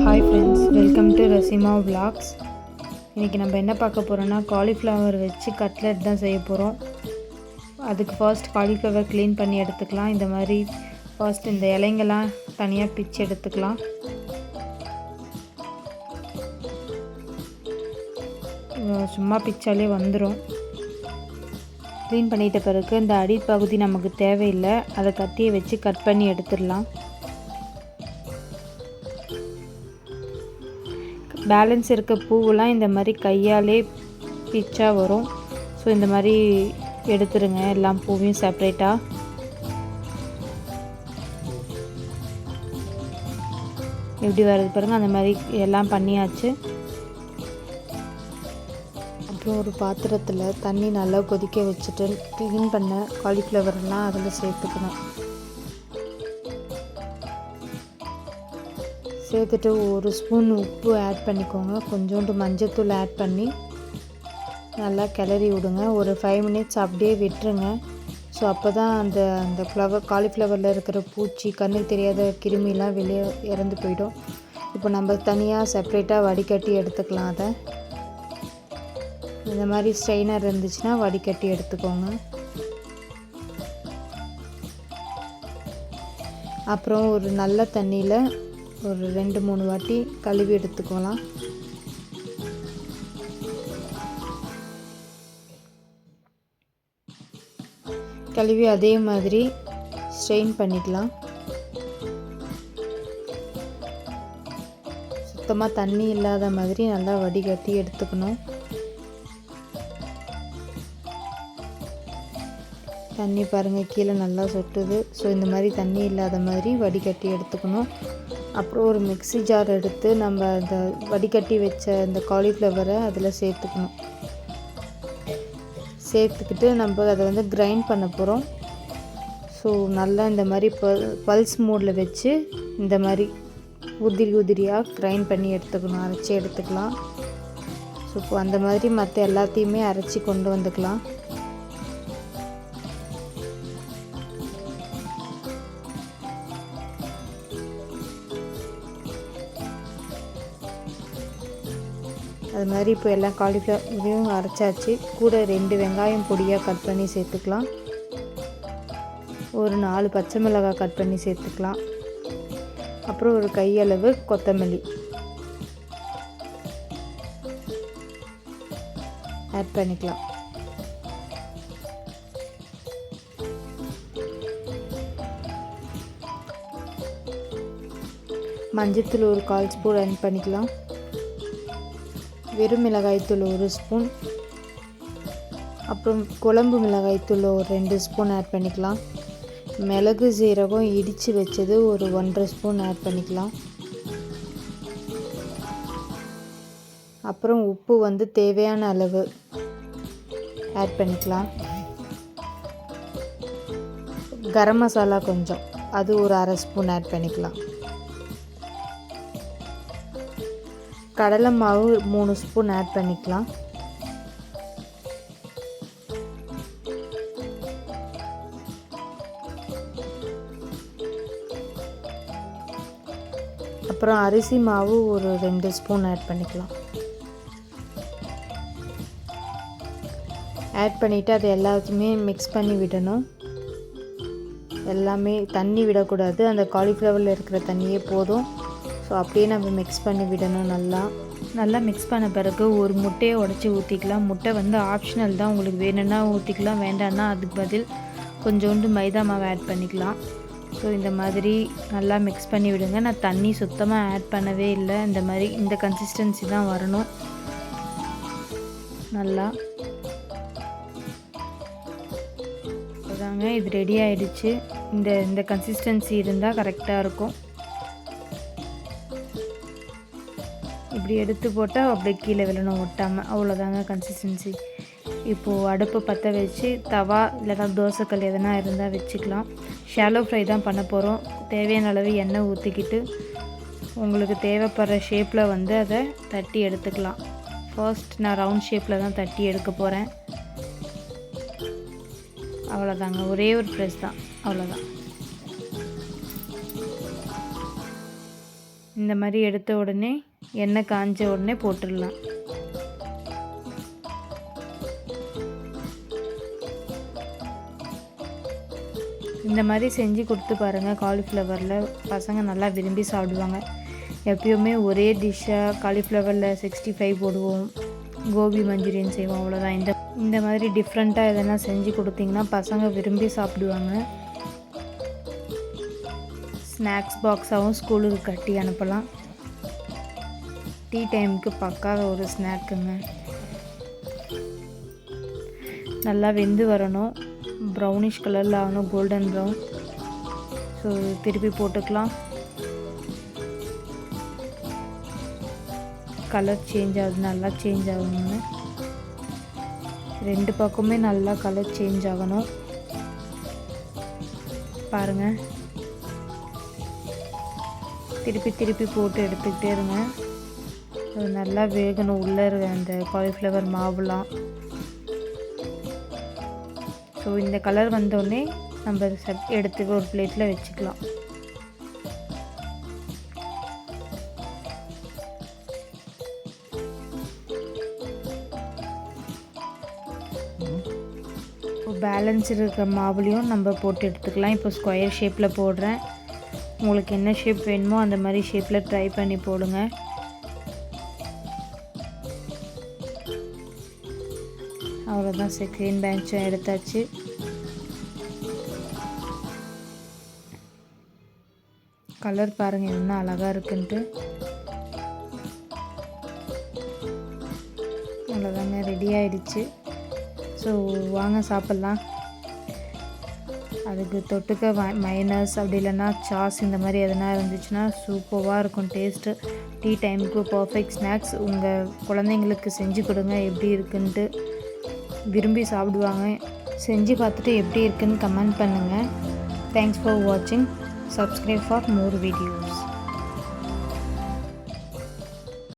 Hi friends, welcome to Rasima vlogs. இன்றைக்கி நம்ம என்ன பார்க்க போகிறோன்னா, காலிஃப்ளவர் வச்சு கட்லெட் தான் செய்ய போகிறோம். அதுக்கு ஃபர்ஸ்ட் காலிஃப்ளவர் க்ளீன் பண்ணி எடுத்துக்கலாம். இந்த மாதிரி ஃபர்ஸ்ட் இந்த இலைங்கெல்லாம் தனியாக பிச்சு எடுத்துக்கலாம். சும்மா பிச்சாலே வந்துடும். க்ளீன் பண்ணிட்ட பிறகு இந்த அடிப்பகுதி நமக்கு தேவையில்லை, அதை கத்தியை வச்சு கட் பண்ணி எடுத்துடலாம். பேலன்ஸ் இருக்க பூவெல்லாம் இந்த மாதிரி கையாலே பிச்சா வரும். ஸோ இந்த மாதிரி எடுத்துருங்க எல்லாம் பூவையும் செப்ரேட்டாக. எப்படி வருது பாருங்கள், அந்த மாதிரி எல்லாம் பண்ணியாச்சு. அப்புறம் ஒரு பாத்திரத்தில் தண்ணி நல்லா கொதிக்க வச்சுட்டு க்ளீன் பண்ண காலிஃப்ளவர்லாம் அதில் சேர்த்துக்கணும். சேர்த்துட்டு ஒரு ஸ்பூன் உப்பு ஆட் பண்ணிக்கோங்க. கொஞ்சோண்டு மஞ்சத்தூள் ஆட் பண்ணி நல்லா கிளறி விடுங்க. ஒரு 5 மினிட்ஸ் அப்படியே விட்டுருங்க. ஸோ அப்போ தான் அந்த காலிஃப்ளவரில் இருக்கிற பூச்சி, கண்ணுக்கு தெரியாத கிருமிலாம் வெளியே இறந்து போயிடும். இப்போ நம்ம தனியாக செப்ரேட்டாக வடிகட்டி எடுத்துக்கலாம். அதை இந்த மாதிரி ஸ்ட்ரெயினர் இருந்துச்சுன்னா வடிகட்டி எடுத்துக்கோங்க. அப்புறம் ஒரு நல்ல தண்ணியில் ஒரு 2-3 வாட்டி கழுவி எடுத்துக்கலாம். கழுவி அதே மாதிரி ஸ்ட்ரெயின் பண்ணிக்கலாம். சுத்தமாக தண்ணி இல்லாத மாதிரி நல்லா வடிகட்டி எடுத்துக்கணும். தண்ணி பாருங்கள் கீழே நல்லா சொட்டுது. ஸோ இந்த மாதிரி தண்ணி இல்லாத மாதிரி வடிகட்டி எடுத்துக்கணும். அப்புறம் ஒரு மிக்ஸி ஜார் எடுத்து நம்ம அந்த வடிகட்டி வச்ச இந்த காலிஃப்ளவரை அதில் சேர்த்துக்கணும். சேர்த்துக்கிட்டு நம்ம அதை கிரைண்ட் பண்ண போகிறோம். ஸோ நல்லா இந்த மாதிரி பல்ஸ் மோடில் வச்சு இந்த மாதிரி உதிரியாக கிரைண்ட் பண்ணி எடுத்துக்கணும், அரைச்சி எடுத்துக்கலாம். ஸோ இப்போ அந்த மாதிரி மற்ற எல்லாத்தையுமே அரைச்சி கொண்டு வந்துக்கலாம். அது மாதிரி இப்போ எல்லாம் காலிஃப்ளவரையும் அரைச்சாச்சு. கூட 2 வெங்காயம் பொடியாக கட் பண்ணி சேர்த்துக்கலாம். ஒரு 4 பச்சை மிளகாய் கட் பண்ணி சேர்த்துக்கலாம். அப்புறம் ஒரு கையளவு கொத்தமல்லி ஆட் பண்ணிக்கலாம். மஞ்சத்தூள் ஒரு 1/4 ஸ்பூன் ஆட் பண்ணிக்கலாம். வெறும் மிளகாய்த்தூள் 1 ஸ்பூன், அப்புறம் குழம்பு மிளகாய்த்தூள் ஒரு 2 ஸ்பூன் ஆட் பண்ணிக்கலாம். மிளகு சீரகம் இடித்து வச்சது ஒரு 1/2 ஸ்பூன் ஆட் பண்ணிக்கலாம். அப்புறம் உப்பு தேவையான அளவு ஆட் பண்ணிக்கலாம். கரம் மசாலா கொஞ்சம், அது ஒரு 1/2 ஸ்பூன் ஆட் பண்ணிக்கலாம். கடலை மாவு 3 ஸ்பூன் ஆட் பண்ணிக்கலாம். அப்புறம் அரிசி மாவு ஒரு 2 ஸ்பூன் ஆட் பண்ணிக்கலாம். ஆட் பண்ணிவிட்டு அதை எல்லாத்தையுமே மிக்ஸ் பண்ணி விடணும். எல்லாமே தண்ணி விடக்கூடாது, அந்த காலிஃப்ளவரில் இருக்கிற தண்ணியே போதும். ஸோ அப்படியே நம்ம மிக்ஸ் பண்ணி விடணும். நல்லா மிக்ஸ் பண்ண பிறகு ஒரு முட்டையை உடச்சி ஊற்றிக்கலாம். முட்டை ஆப்ஷனல் தான், உங்களுக்கு வேணும்னா ஊற்றிக்கலாம், வேண்டாம்னா அதுக்கு பதில் கொஞ்சோண்டு மைதா மாவு ஆட் பண்ணிக்கலாம். ஸோ இந்த மாதிரி நல்லா மிக்ஸ் பண்ணி விடுங்க. நான் தண்ணி சுத்தமாக ஆட் பண்ணவே இல்லை. இந்த மாதிரி இந்த கன்சிஸ்டன்சி தான் வரணும். நல்லா அதாங்க, இது ரெடி ஆகிடுச்சு. இந்த கன்சிஸ்டன்சி இருந்தால் கரெக்டாக இருக்கும். இப்படி எடுத்து போட்டால் அப்படியே கீழே விழணும் ஒட்டாமல், அவ்வளோதாங்க கன்சிஸ்டன்சி. இப்போது அடுப்பை பற்ற வச்சு தவா இல்லைனா தோசைக்கல் எதனா இருந்தால் வச்சுக்கலாம். ஷாலோ ஃப்ரை தான் பண்ண போகிறோம். தேவையான அளவு எண்ணெய் ஊற்றிக்கிட்டு உங்களுக்கு தேவைப்படுற ஷேப்பில் அதை தட்டி எடுத்துக்கலாம். ஃபர்ஸ்ட் நான் ரவுண்ட் ஷேப்பில் தான் தட்டி எடுக்க போகிறேன். அவ்வளோதாங்க, ஒரே ஒரு ப்ரெஸ் தான், அவ்வளோதான். இந்த மாதிரி எடுத்த உடனே எண்ணெய் காஞ்ச உடனே போட்டுடலாம். இந்த மாதிரி செஞ்சு கொடுத்து பாருங்கள். காலிஃப்ளவரில் பசங்க நல்லா விரும்பி சாப்பிடுவாங்க. எப்பயுமே ஒரே டிஷ்ஷாக காலிஃப்ளவரில் 65 போடுவோம், கோபி மஞ்சூரியன் செய்வோம், அவ்வளோதான். இந்த மாதிரி டிஃப்ரெண்ட்டாக எதனா செஞ்சு கொடுத்தீங்கன்னா பசங்க விரும்பி சாப்பிடுவாங்க. ஸ்நாக்ஸ் பாக்ஸாகவும் ஸ்கூலுக்கு கட்டி அனுப்பலாம். டீ டைமுக்கு பக்காத ஒரு ஸ்நாக்குங்க. நல்லா வெந்து வரணும், ப்ரௌனிஷ் கலரில் ஆகணும், கோல்டன் ப்ரௌன். ஸோ திருப்பி போட்டுக்கலாம். கலர் சேஞ்ச் ஆகுது, நல்லா சேஞ்ச் ஆகணுங்க. 2 பக்கமே நல்லா கலர் சேஞ்ச் ஆகணும். பாருங்கள், திருப்பி திருப்பி போட்டு எடுத்துக்கிட்டே இருங்க. அது நல்லா வேகணும் உள்ளே இருக்க அந்த காலிஃப்ளவர் மாவுலாம். ஸோ இந்த கலர் வந்தோடனே நம்ம எடுத்து ஒரு பிளேட்டில் வச்சுக்கலாம். பேலன்ஸ் இருக்கிற மாவுலையும் நம்ம போட்டு எடுத்துக்கலாம். இப்போ ஸ்கொயர் ஷேப்பில் போடுறேன். உங்களுக்கு என்ன ஷேப் வேணுமோ அந்த மாதிரி ஷேப்பில் ட்ரை பண்ணி போடுங்க. அவ்வளோதான், செகண்ட் பேட்சும் எடுத்தாச்சு. கலர் பாருங்கள் என்ன அழகாக இருக்குன்ட்டு. அவ்வளோதாங்க, ரெடி ஆகிடுச்சு. ஸோ வாங்க சாப்பிட்லாம். அதுக்கு தொட்டுக்க மைனஸ் அப்படி இல்லைன்னா சாஸ் இந்த மாதிரி எதனா இருந்துச்சுன்னா சூப்பராக இருக்கும் டேஸ்ட்டு. டீ டைமுக்கு பர்ஃபெக்ட் ஸ்நாக்ஸ். உங்கள் குழந்தைங்களுக்கு செஞ்சு கொடுங்க, எப்படி இருக்குன்ட்டு விரும்பி சாப்பிடுவாங்க. செஞ்சு பார்த்துட்டு எப்படி இருக்குன்னு கமெண்ட் பண்ணுங்கள். தேங்க்ஸ் ஃபார் வாட்சிங். Subscribe for more videos.